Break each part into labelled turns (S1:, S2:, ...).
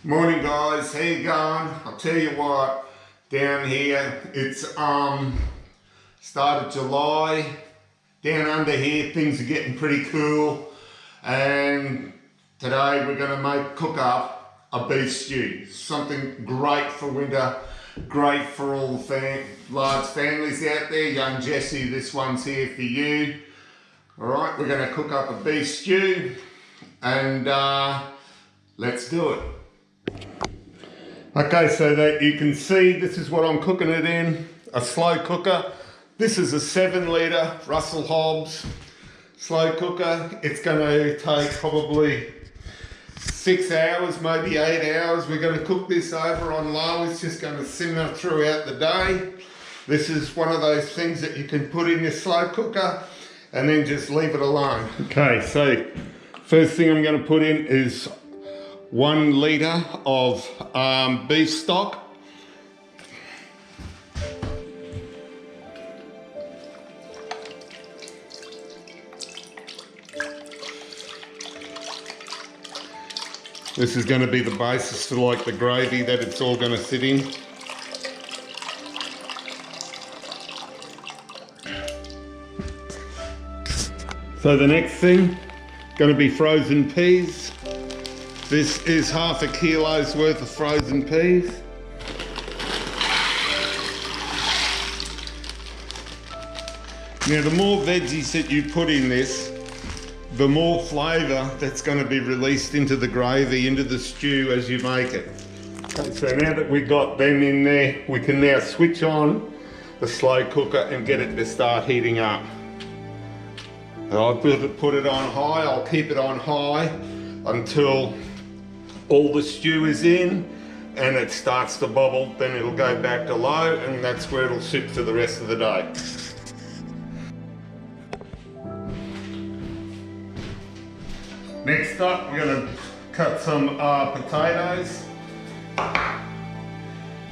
S1: Morning guys, how you going? I'll tell you what, down here it's start of July. Down under here things are getting pretty cool, and today we're going to cook up a beef stew. Something great for winter, great for all the large families out there. Young Jesse, this one's here for you. Alright, we're going to cook up a beef stew and let's do it. Okay, so that you can see, this is what I'm cooking it in, a slow cooker. This is a 7-litre Russell Hobbs slow cooker. It's going to take probably 6 hours, maybe 8 hours. We're going to cook this over on low. It's just going to simmer throughout the day. This is one of those things that you can put in your slow cooker and then just leave it alone. Okay, so first thing I'm going to put in is 1 litre of beef stock. This is going to be the basis for like the gravy that it's all going to sit in. So the next thing, going to be frozen peas. This is half a kilo's worth of frozen peas. Now the more veggies that you put in this, the more flavour that's going to be released into the gravy, into the stew as you make it. Okay, so now that we've got them in there, we can now switch on the slow cooker and get it to start heating up. I'll put it on high. I'll keep it on high until all the stew is in and it starts to bubble. Then it'll go back to low, and that's where it'll sit for the rest of the day. Next up, we're going to cut some potatoes.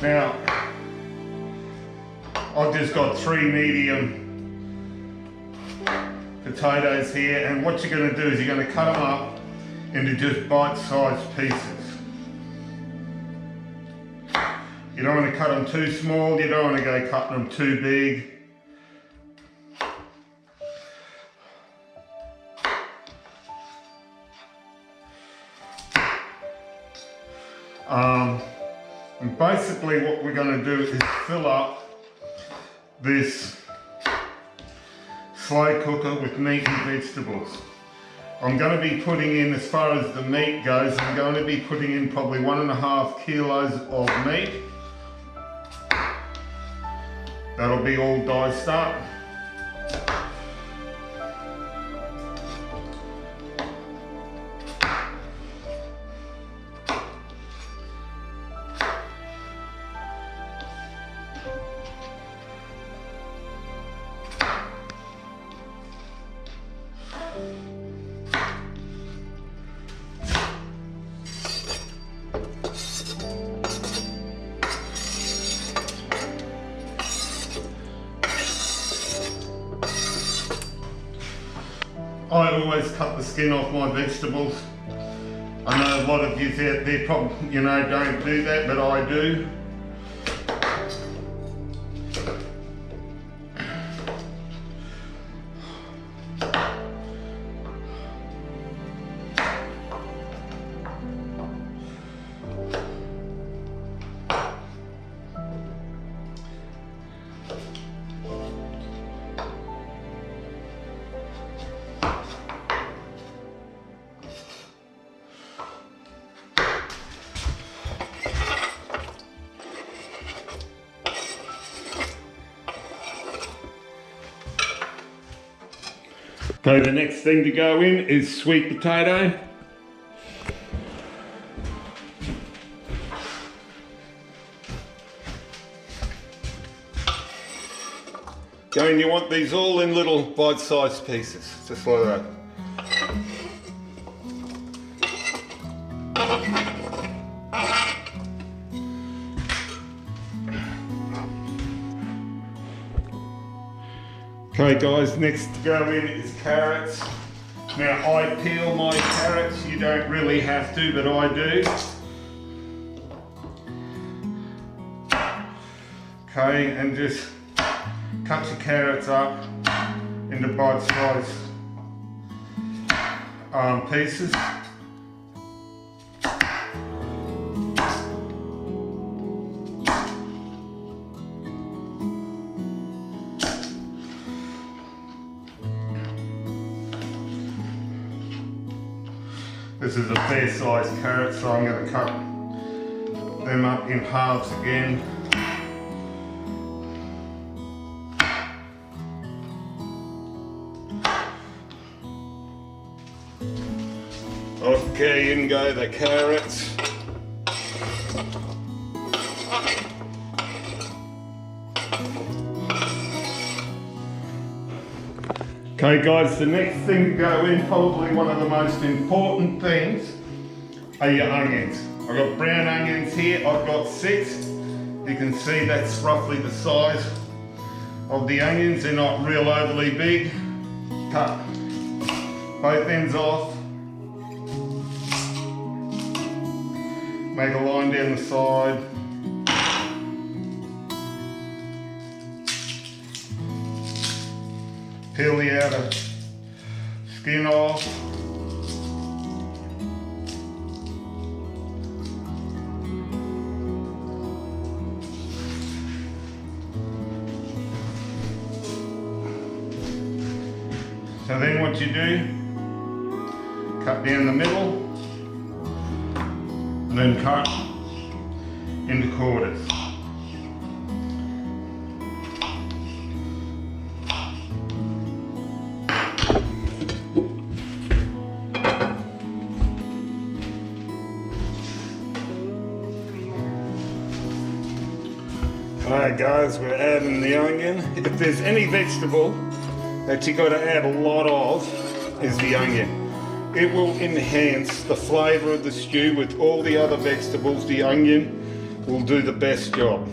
S1: Now, I've just got 3 medium potatoes here, and what you're going to do is you're going to cut them up into just bite-sized pieces. You don't want to cut them too small, you don't want to go cutting them too big. And basically what we're going to do is fill up this slow cooker with meat and vegetables. I'm going to be putting in, as far as the meat goes, I'm going to be putting in probably 1.5 kilos of meat. That'll be all diced up. I always cut the skin off my vegetables. I know a lot of you out there probably, don't do that, but I do. Okay, the next thing to go in is sweet potato. Okay, and you want these all in little bite-sized pieces, just like that. Okay guys, next to go in is carrots. Now I peel my carrots, you don't really have to, but I do. Okay, and just cut your carrots up into bite-sized pieces. This is a fair sized carrot, so I'm going to cut them up in halves again. Okay, in go the carrots. Okay guys, the next thing to go in, probably one of the most important things, are your onions. I've got brown onions here, I've got 6. You can see that's roughly the size of the onions. They're not real overly big. Cut both ends off. Make a line down the side. Peel the outer skin off. So then what you do, cut down the middle, and then cut into quarters. Alright guys, we're adding the onion. If there's any vegetable that you got to add a lot of, is the onion. It will enhance the flavour of the stew with all the other vegetables. The onion will do the best job.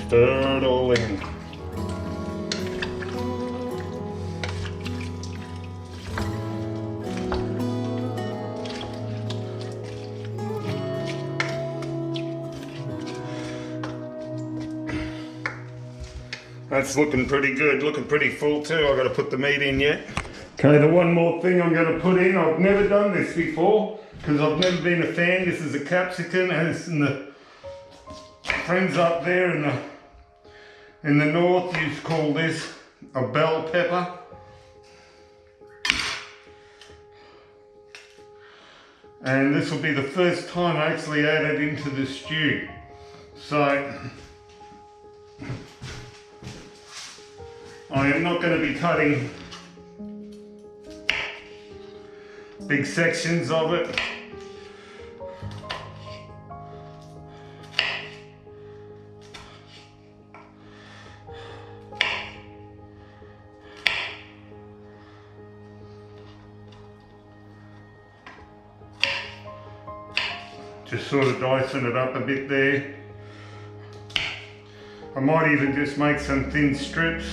S1: Stir it all in. That's looking pretty good, looking pretty full too. I've got to put the meat in yet. Okay, the one more thing I'm going to put in, I've never done this before because I've never been a fan. This is a capsicum, and it's in the friends up there in the north used to call this a bell pepper. And this will be the first time I actually add it into the stew. So I am not going to be cutting big sections of it. Just sort of dicing it up a bit there. I might even just make some thin strips.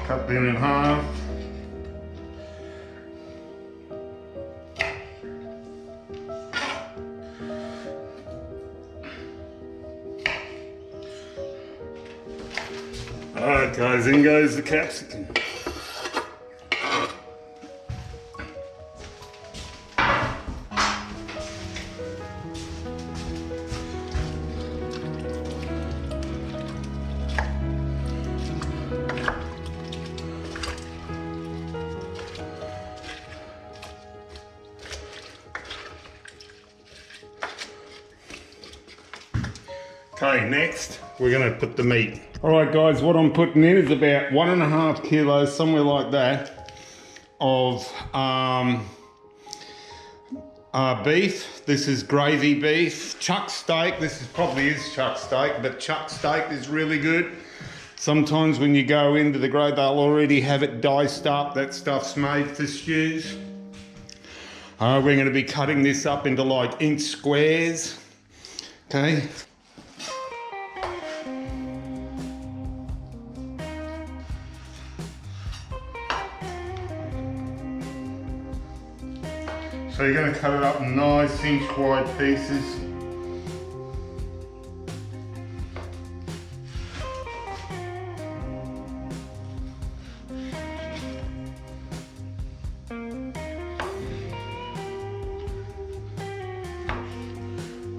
S1: Cut them in half. Alright guys, in goes the capsicum. Okay, next we're going to put the meat. Alright guys, what I'm putting in is about 1.5 kilos, somewhere like that, of beef. This is gravy beef. Chuck steak. This probably is chuck steak, but chuck steak is really good. Sometimes when you go into the grate, they'll already have it diced up. That stuff's made for stews. We're going to be cutting this up into like inch squares. Okay. So you're going to cut it up in nice inch wide pieces.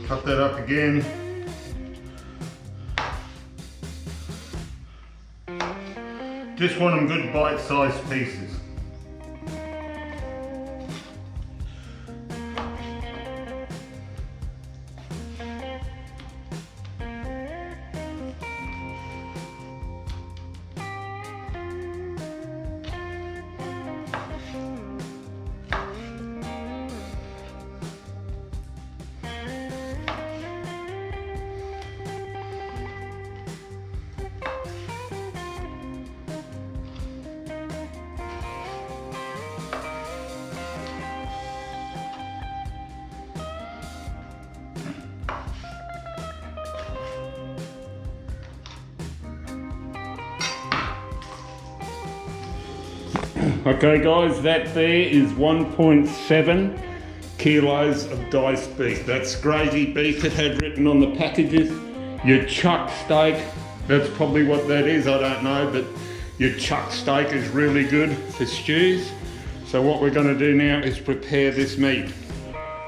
S1: Cut that up again. Just want them good bite-sized pieces. Okay guys, that there is 1.7 kilos of diced beef. That's gravy beef it had written on the packages. Your chuck steak, that's probably what that is, I don't know, but your chuck steak is really good for stews. So what we're going to do now is prepare this meat.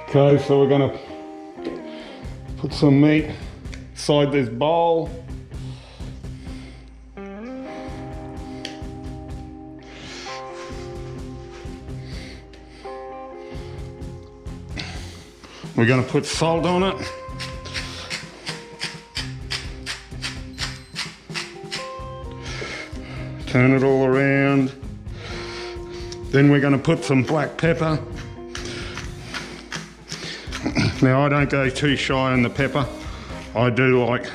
S1: Okay, so we're going to put some meat inside this bowl. We're going to put salt on it. Turn it all around. Then we're going to put some black pepper. Now I don't go too shy on the pepper. I do like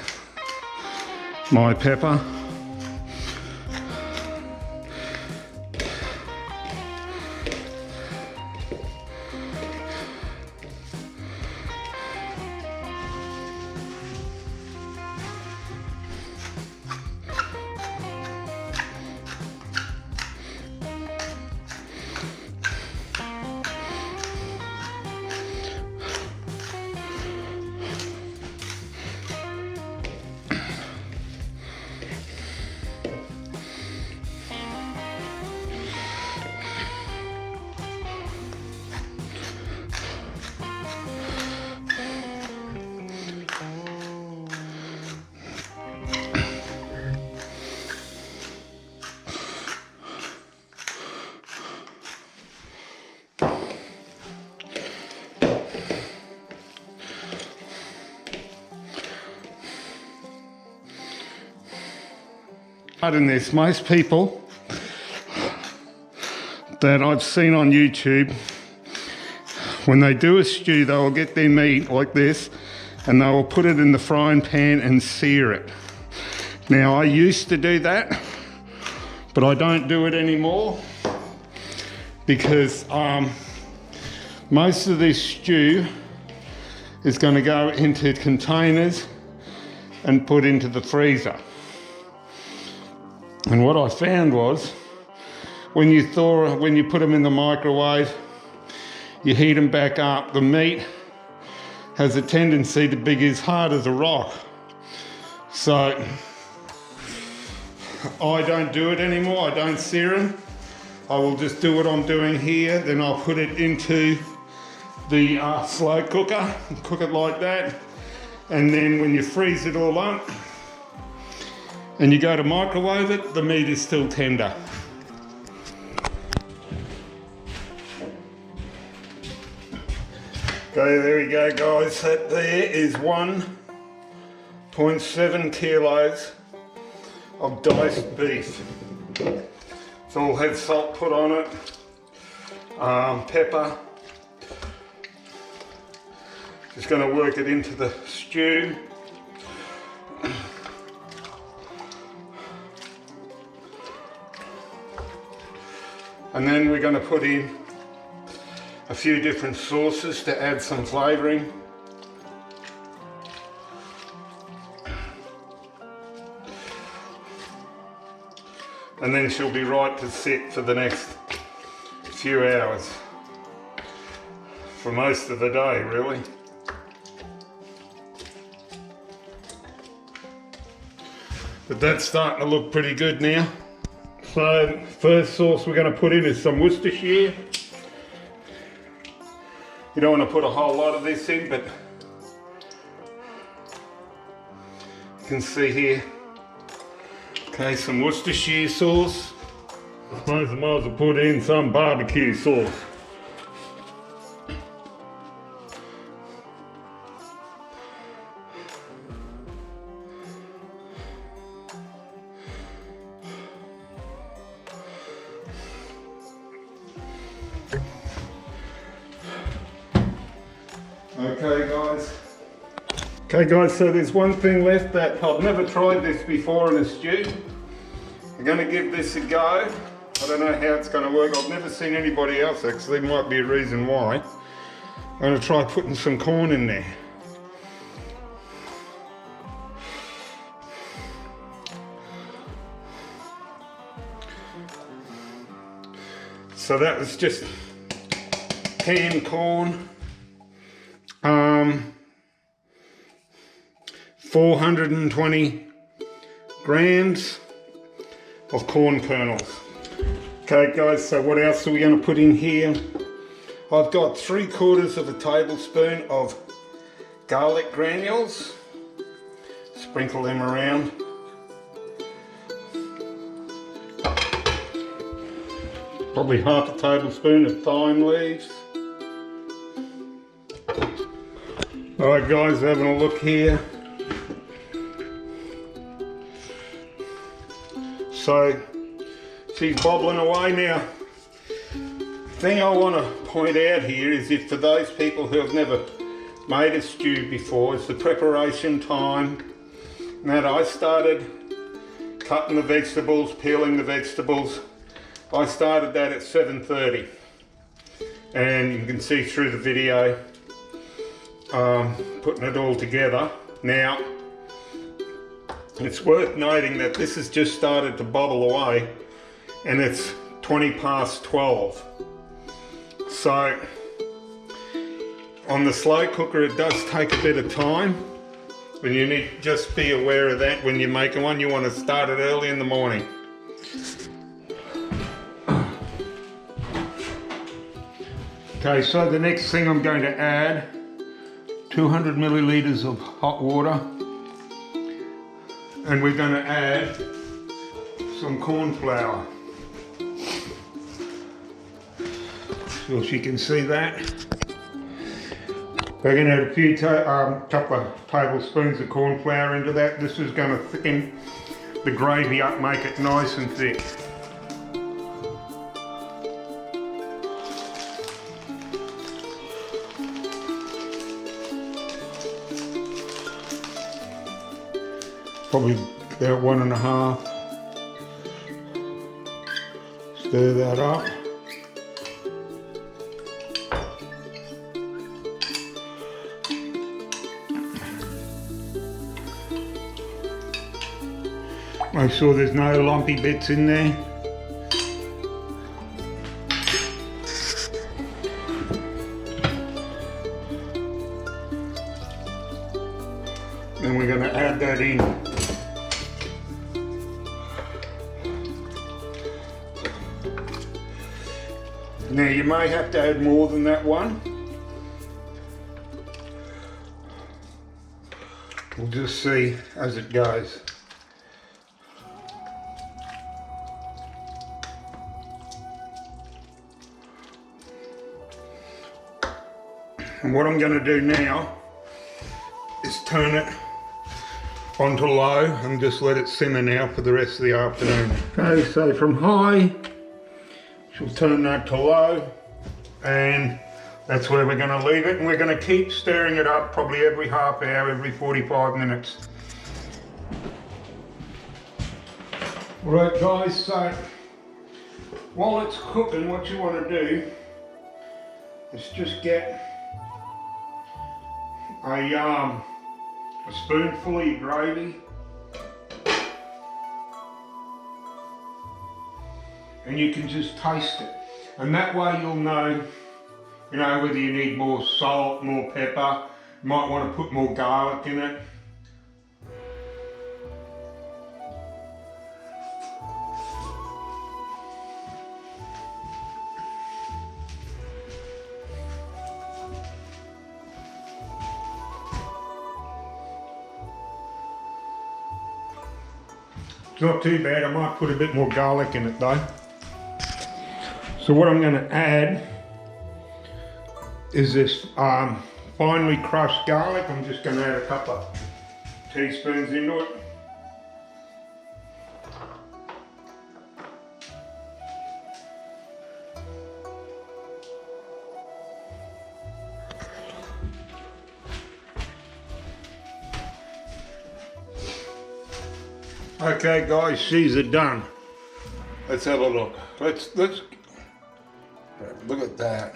S1: my pepper. In this, most people that I've seen on YouTube, when they do a stew, they will get their meat like this and they will put it in the frying pan and sear it. Now I used to do that, but I don't do it anymore because most of this stew is going to go into containers and put into the freezer. And what I found was, when you put them in the microwave, you heat them back up, the meat has a tendency to be as hard as a rock. So I don't do it anymore, I don't sear them. I will just do what I'm doing here, then I'll put it into the slow cooker, cook it like that. And then when you freeze it all up, and you go to microwave it, the meat is still tender. Okay, there we go guys, that there is 1.7 kilos of diced beef. So we'll have salt put on it, pepper, Just going to work it into the stew. And then we're going to put in a few different sauces to add some flavouring. And then she'll be right to sit for the next few hours. For most of the day, really. But that's starting to look pretty good now. So, first sauce we're going to put in is some Worcestershire. You don't want to put a whole lot of this in, but you can see here. Okay, some Worcestershire sauce. I suppose I might as well put in some barbecue sauce. Okay guys, so there's one thing left that I've never tried this before in a stew. I'm going to give this a go. I don't know how it's going to work. I've never seen anybody else actually. Might be a reason why. I'm going to try putting some corn in there. So that was just canned corn. 420 grams of corn kernels. Okay guys, so what else are we going to put in here? I've got 3/4 of a tablespoon of garlic granules. Sprinkle them around. Probably 1/2 tablespoon of thyme leaves. Alright guys, having a look here. So, she's bobbling away now. The thing I want to point out here is if for those people who have never made a stew before, it's the preparation time. Now I started cutting the vegetables, peeling the vegetables. I started that at 7:30. And you can see through the video, putting it all together. Now, it's worth noting that this has just started to bubble away and it's 20 past 12. So on the slow cooker it does take a bit of time, but you need to just be aware of that when you're making one. You want to start it early in the morning. Okay, so the next thing I'm going to add 200 milliliters of hot water. And we're going to add some corn flour. So if you can see that. We're going to add a few couple of tablespoons of corn flour into that. This is going to thicken the gravy up, make it nice and thick. Probably about 1.5. Stir that up. Make sure there's no lumpy bits in there. Then we're going to add that in. Now you may have to add more than that one. We'll just see as it goes. And what I'm going to do now is turn it onto low and just let it simmer now for the rest of the afternoon. Okay, so from high, she'll turn that to low and
S2: That's where we're going to leave it, and we're going to keep stirring it up probably every half hour, every 45 minutes. Right guys, so while it's cooking, what you want to do is just get a spoonful of your gravy, and you can just taste it, and that way you'll know, you know, whether you need more salt, more pepper. You might want to put more garlic in it. It's not too bad. I might put a bit more garlic in it though. So what I'm going to add is this finely crushed garlic. I'm just going to add a couple of teaspoons into it. Okay guys, these are done. Let's have a look. Let's look at that.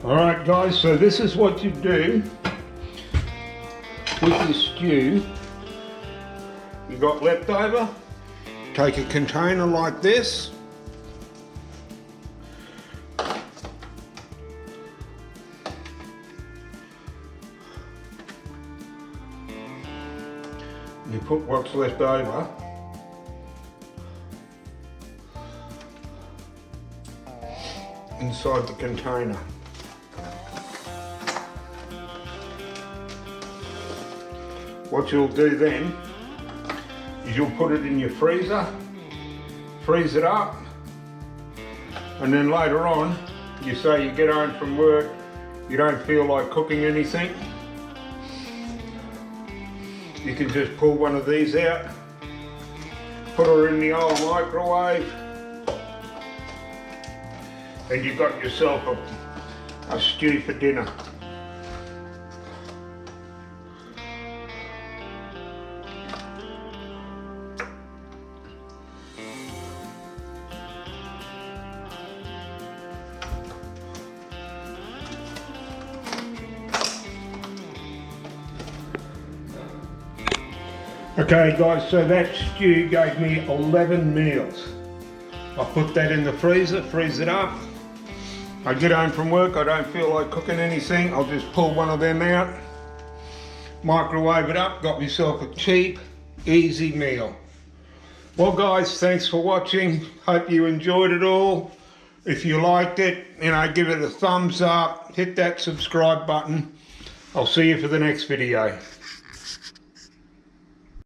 S2: Alright guys, so this is what you do with your stew. You got leftover. Take a container like this, you put what's left over inside the container. What you'll do then is you'll put it in your freezer, freeze it up, and then later on, you say you get home from work, you don't feel like cooking anything, you can just pull one of these out, put her in the old microwave, and you've got yourself a stew for dinner. Okay guys, so that stew gave me 11 meals. I put that in the freezer, freeze it up. I get home from work, I don't feel like cooking anything, I'll just pull one of them out, microwave it up, got myself a cheap, easy meal. Well guys, thanks for watching, hope you enjoyed it all. If you liked it, you know, give it a thumbs up, hit that subscribe button. I'll see you for the next video.